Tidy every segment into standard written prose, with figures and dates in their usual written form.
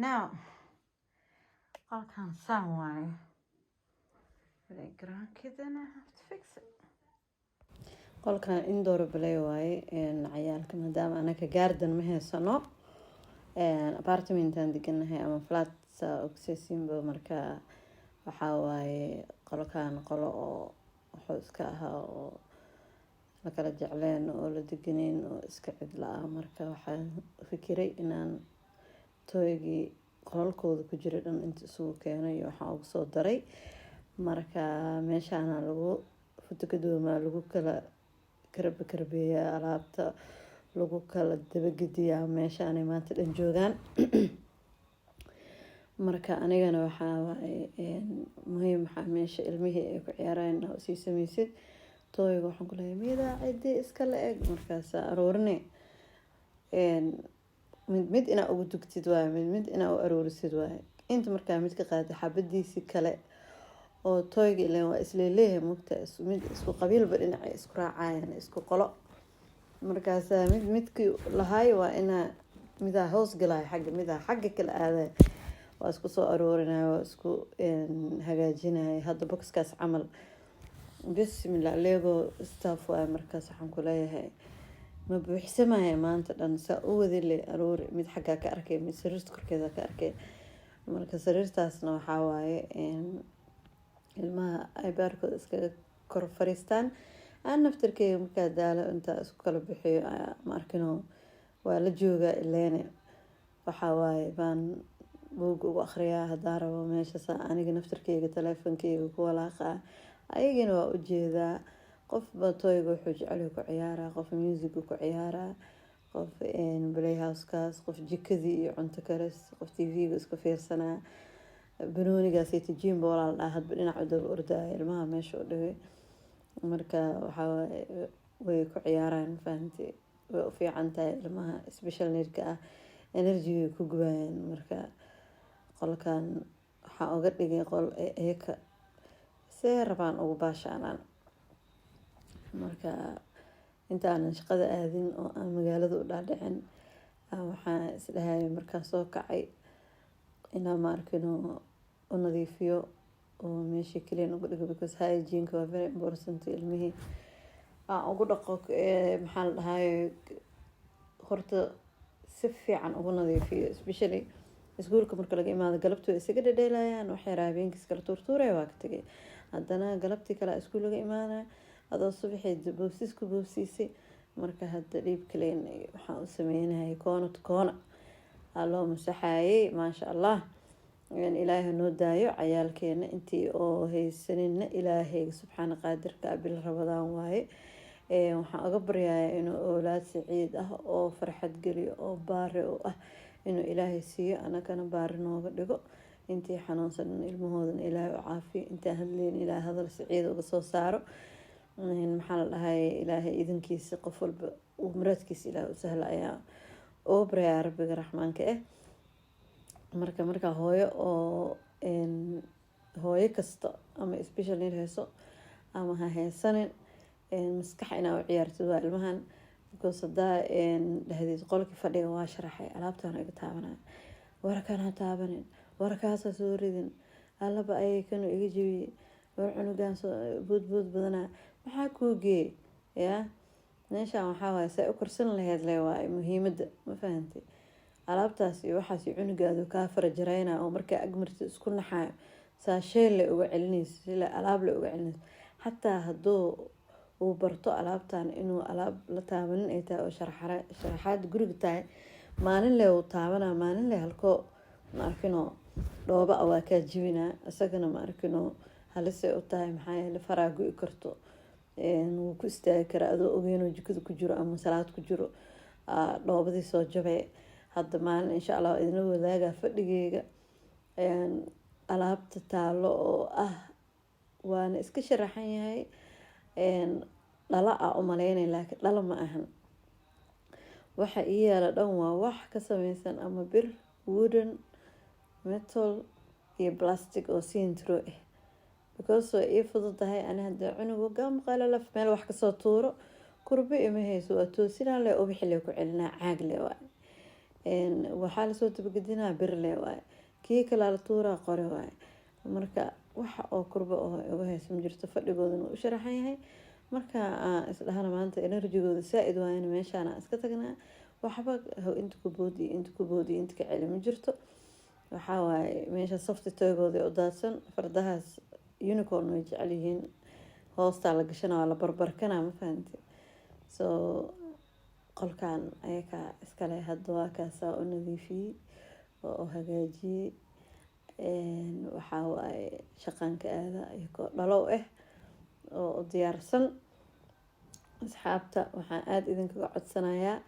now qolkan saan waaye but I grandkid and I have to fix it. qolkan indoor play waaye cayaalka maadaama anaka garden ma haysano apartmentan deganahay ama flat ogseesinba marka waxaa waaye qolkan qolo oo wuxuu iska ahaa oo la kala jecleen oo la deganeyn oo iska cidla ah marka waxaan fikiray inaan tooygii qolalkooda ku jira dhan inta isugu keenay waxaan ugu soo daray marka meeshaana lagu fotogadoomaa lagu kala karbeeyaa alaabta lagu kala dabagediyaa meeshaanay maanta dhan joogaan marka anigana waxaa waaye muhiim waxaa meesha ilmihii ay ku ciyaaraan oo sii samaysid tooyga waxaan ku leeyahay midaa cidii iska la eg markaasa aroorine mid inaa ugu dugtid waaye mid inaa u aroorisid waaye inta markaa mid ka qaada xabadiisii kale oo tooyga ileen waa isleeleeyahay mugta mid isku qabiilba dhinacay isku raacayaan isku qolo markaasa midkii lahaay waa inaa midaa hoos galaya xagga midaa xagga kala aaday waa isku soo aroorinaya waa isku hagaajinaya hadda boxkaas camal bismillah lego staff waaye markaas waxaan ku leeyahay ma buuxsamaya maanta dhan saa u wadile aroori mid xaggaa ka arkay mid sariirta korkeeda ka arkay marka sariirtaasna waxaa waaye ilmaha ay baarkooda iskaga kor fariistaan aan naftarkeyga markaa daalo intaa isku kala bixiyo ma arkino waa la joogaa ileene waxaa waaye baan buug ugu akhriyaa hadaa rabo meeshaas aniga naftarkeyga taleefonkeyga ku walaaqa ayagina waa ujeedaa qofba tooyga wuxuu jecel ku ciyaaraa qof music ku ciyaaraa qof playhousekaas qof jikadii iyo cunto karis qof tv-ga iska fiirsanaa banoonigaasay tijiinba walaal dhaa hadba dhinac u daba ordaya ilmaha meesha u dhigay marka waxaa way ku ciyaaraan fahanti way u fiican tahay ilmaha special needka ah energy ku gubayaan marka qolkan waxaa uga dhigay qol eeka see rabaan ugu baashaanaan marka intaanan shaqada aadin oo aan magaalada u dhaadhicin waxaan isdhahay markaan soo kacay inaan ma arkino u nadiifiyo oo meeshii clean ugu dhigo because hygiene waa very important ilmihii aan ugu dhaqo maxaa la dhahay horta si fiican ugu nadiifiyo especially iskuulka marka laga imaado galabtii way isaga dhadheelayaan waxay habeenkii iskala tuurtuuraya waa ka tegay haddana galabtii kale iskuul laga imaanaya adoo subaxii boobsiisku boobsiisay marka hadda dhiib kaleyn waxaan u sameynahay koona to koona loo masaxayay maasha allah ilaahay noo daayo cayaalkeena intii oo haysanina ilaahay subxaana qaadirka bil rabadaan waaye waxaan uga baryayaa inuu oolaad saciid ah oo farxad geliyo oo baari u ah inuu ilaahay siiyo anagana baari nooga dhigo intii xanuunsan ilmahoodan ilaahay u caafiyo intaan hadleyn ilaahay hadal saciid uga soo saaro maxaa la dhahay ilaahay idinkiisa qof walba uu muraadkiisa ilaahay u sahla ayaa uga baryayaa rabbiga raxmaanka marka hooyo oo hooyo kasta ama special need hayso ama ha haysanin maskax inaa u ciyaartid waa ilmahan because hadaa dhahdeed qolkii fadhiga waa sharaxay alaabtaan iga taabanaya warkaan ha taabanin warkaasa soo ridin allaba ayay kanu iga jebiyey war cunugaan boodbood badanaa maxaa kuu geeyay yaa meeshaan waxaa waaye say u korsan laheyd le waaye muhiimada ma fahantay alaabtaas iyo waxaas cunugaadu kaa farajareyna oo markaa agmarti isku naxaayo saa shey le uga celinayso sila alaab le uga celinayso xataa hadduu uu barto alaabtan inuu alaab la taabanin ay tahay oo sharaxaad guriga tahay maalin le uu taabanaa maalin le halkoo ma arkino dhooba waa kaa jibinaa isagana ma arkino halisay u tahay maxaa yeele faraa go-i karto wuu ku istaagi karaa adoo ogeenoo jikada ku jiro ama salaad ku jiro dhoobadii soo jabay hadda maalin insha allah idinla wadaagaa fadhigeyga alaabta taalo oo ah waana iska sharaxan yahay dhala a umaleynay laakiin dhala ma ahan waxa ii yaala dhan waa wax ka sameysan ama bir wooden metal iyo plastic oo siintro ah because way ii fududahay ani hadda cunugu gamqalalaf meel wax kasoo tuuro kurbe ima hayso waa toosinaa le ubixi le ku celinaa caag le waa waxaa lasoo dabagedinaa birle waaye, kii kalaa la tuuraa qore waaye. Marka waxa oo kurba oo uga haysa ma jirto, fadhigoodana u sharaxan yahay. Marka isdhahana maanta enerjigooda saa-id waayana meeshaana iska tagnaa, waxba inta ku boodi inta ka celi ma jirto. waxaa waaye meesha softi toygooda u daadsan. Fardahaas unicorn way jecel yihiin, hoostaa la gashana waa la barbarkana, ma fahanti. So qolkan ayakaa iskale, hadda waa kaasaa u nadiifiyey oo u hagaajiyey. waxaa waaye shaqanka aada iyagoo dhalow oo diyaarsan. asxaabta waxaan aada idinkaga codsanayaa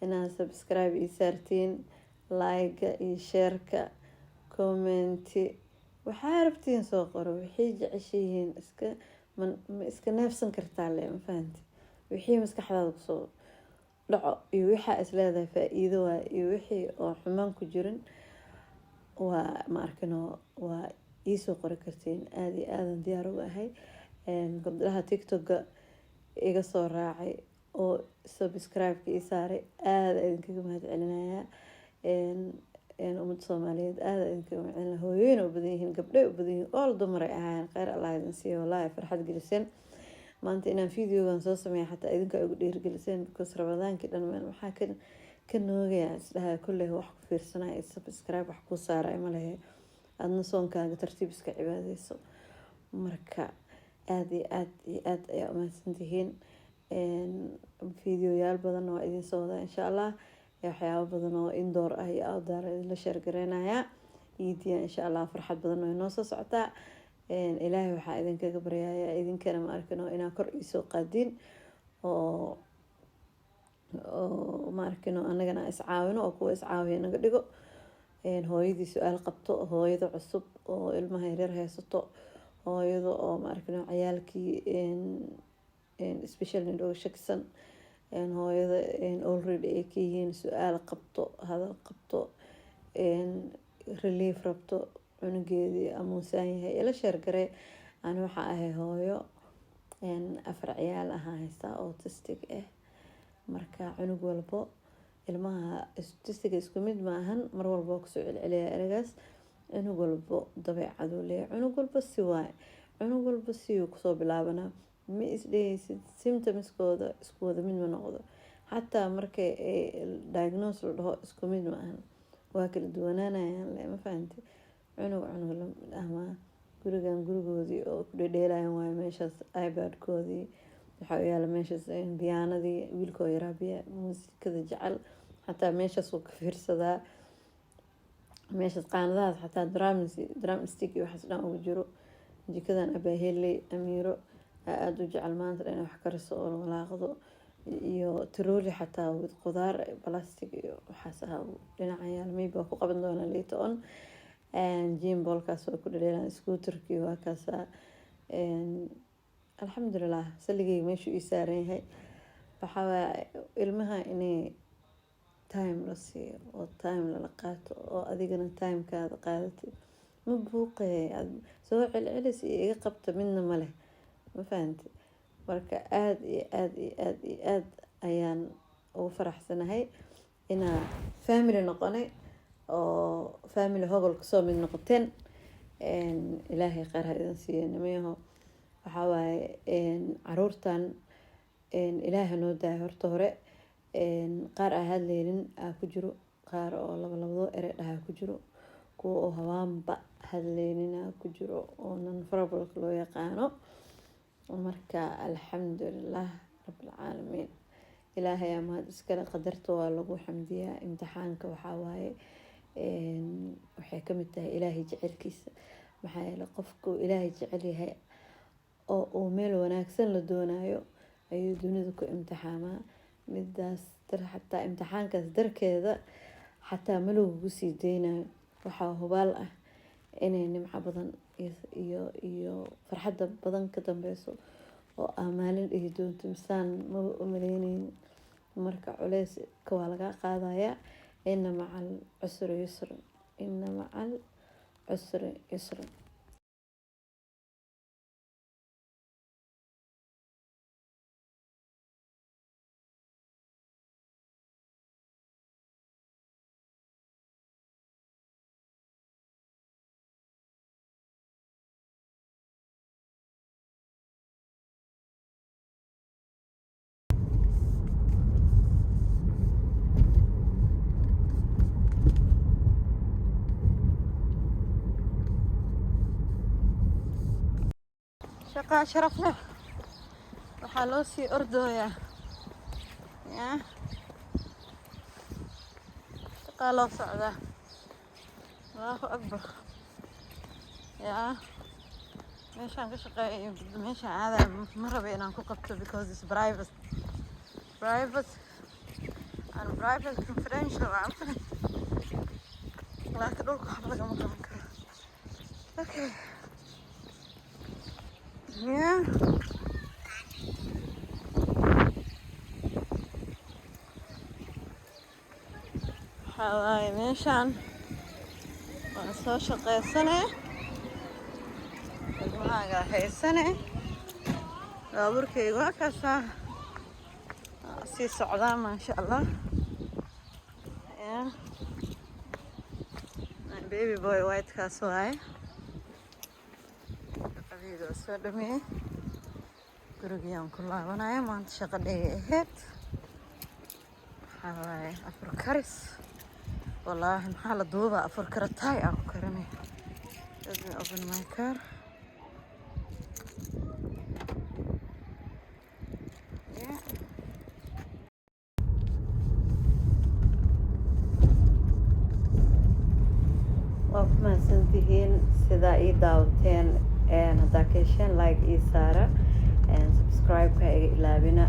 inaad subscribe ii saartiin, like iyo shareka, commenti, waxaa rabtiin soo qoro. waxay jeceshihiin ma iska neefsan kartaa le, ma fahanti. wixii maskaxdaada kusoo dhaco iyo waxaa isleedahay faa-iido waa, iyo wixii oo xumaan ku jirin waa ma arkino, waa iisoo qori kartiin. aada iyo aadan diyaar uga ahay. gabdhaha tiktoka iga soo raacay oo subscribe-ka ii saaray, aada idinkaga mahad celinayaa. ummadda Soomaaliyeed aada idinkaga mahad celinaya. hooyooyin oo badan yihiin, gabdho u badan yihiin, all dumaray ahaayeen. kheyr allah idin siiyo, wallaahi farxad geliseen. maanta inaan videogan soo sameeya xataa idinka ugu dhiirigeliseen, because rabadaankii dhan waxaa ka noogayaa isdhaha kolley wax ku fiirsanaya, subscribe wax kuu saaraya ma lehe, adna soonkaaga tartiib iska cibaadeyso. marka aada iyo aada ayaa umahadsantihiin. videoyaal badan waa idin soo wadaa insha allah. waxyaabo badan oo indoor iyo outdoor idinla sheergareynayaa. iidiya insha allah farxad badan oo inoo soo socotaa. ilaahay waxaa idinkaga baryaaya idinkana ma arkino inaa kor iisoo qaadiin oo ma arkino anagana iscaawino oo kuwa iscaawiya naga dhigo. hooyadii su-aal qabto, hooyada cusub oo ilmaha yaryar haysato, hooyada oo ma arkino cayaalkii special need uga shakisan, hooyada already ay ka yihiin su-aal qabto, hadal qabto, relief rabto, cunugeedii amuusan yahay ila sheergaree. ani waxaa ahay hooyo 4 ciyaal ahaa haystaa autistic marka cunug walbo, ilmaha autistic isku mid maahan, mar walbo kusoo celceliya eragaas. cunug walbo dabeecaduu leeyahay, cunug walbo si waay, cunug walbo siyuu kusoo bilaabana. ma isdhehaysid symptomskooda isku wada mid ma noqdo, xataa markay diagnose la dhaho isku mid maahan, waa kala duwanaanayaan le, ma fahanti. cunug ama gurigoodii oo ku dhedheelayan waayo, meeshaas ibadkoodii waxaa u yaala, meeshaas biyaanadii, wiilkoo yaraa muusikada jecel, xataa meeshaas wuu ka fiirsadaa. meeshaas qaanadahaas xataa drum stick iyo waxaas dhan ugu jiro. jikadan abaaheley amiiro aada u jecel maanta dhan wax kariso oo walaaqdo, iyo tirooli xataa wid qudaar plastic iyo waxaas ahaa dhinaca yaal. maybe waa ku qaban doonaa later on. jimbolkaas waa ku dhaleelaan, scooterkii waa kaasa. alxamdulilah saligeyga meeshuu ii saaran yahay. waxaa ilmaha inay time la siiyo oo time lala qaato, oo adigana timekaada qaadatid. ma buuqee soo celcelis iyo iga qabta midna ma leh, ma fahanti. marka aada iyo aada ayaan ugu faraxsanahay inaa family noqonay, oo family hogol kasoo mid noqoteen. ilaahay kheyr ha idin siiyo nimayaho. waxaa waaye caruurtan ilaaha noo daaya horta hore. qaar aan hadleynin aa ku jiro, qaar oo labadoo ere dhahaa ku jiro, kuwa oo hawaanba hadleynin aa ku jiro, oo non verbal loo yaqaano. marka alxamdulilah rabbilcaalamiin, ilaahay aa mahad iskale. qadarta waa lagu xamdiyaa. imtixaanka waxaa waaye waxay kamid tahay ilaahay jecelkiisa. maxaa yeele qofku ilaahay jecel yahay oo uu meel wanaagsan la doonayo ayuu dunida ku imtixaamaa. midaas xataa imtixaankaas darkeeda xataa ma lagugu sii deynayo. waxaa hubaal ah inay nimco badan iyo farxadda badan ka dambeyso, oo maalin dhihi doonto misaan maba umaleyneynin. marka culeyska waa laga qaadayaa. ina macal cusri yusran, ina macal cusri yusran. shaqaa sharaf leh waxaa loo sii ordooyaa yaa shaqaa loo socdaa allahu akbar yaa meeshaan ka shaqeeyo meeshaan aadaa ma raba inaan ku qabto because it's private and private confidential laakiin dhulka waxba lagama qaban karo okay yeah waxaa waaye meeshaan waan soo shaqaysane ilmahaaga haysane baabuurkayga waa kaasaa sii socdaa maasha allah yeah baby boy whitekaas waaye shaqadayda waa soo dhameeyey gurigiyaan ku laabanaya maanta shaqo dhayay ahayd waxaa waaye afur karis wallaahi maxaa la duubaa afur karataay aan ku karinay let me open my car waa ku mahadsantihiin sidaa ii daawateen haddaa ka hesheen like ii saara subscribe-ka iga ilaabina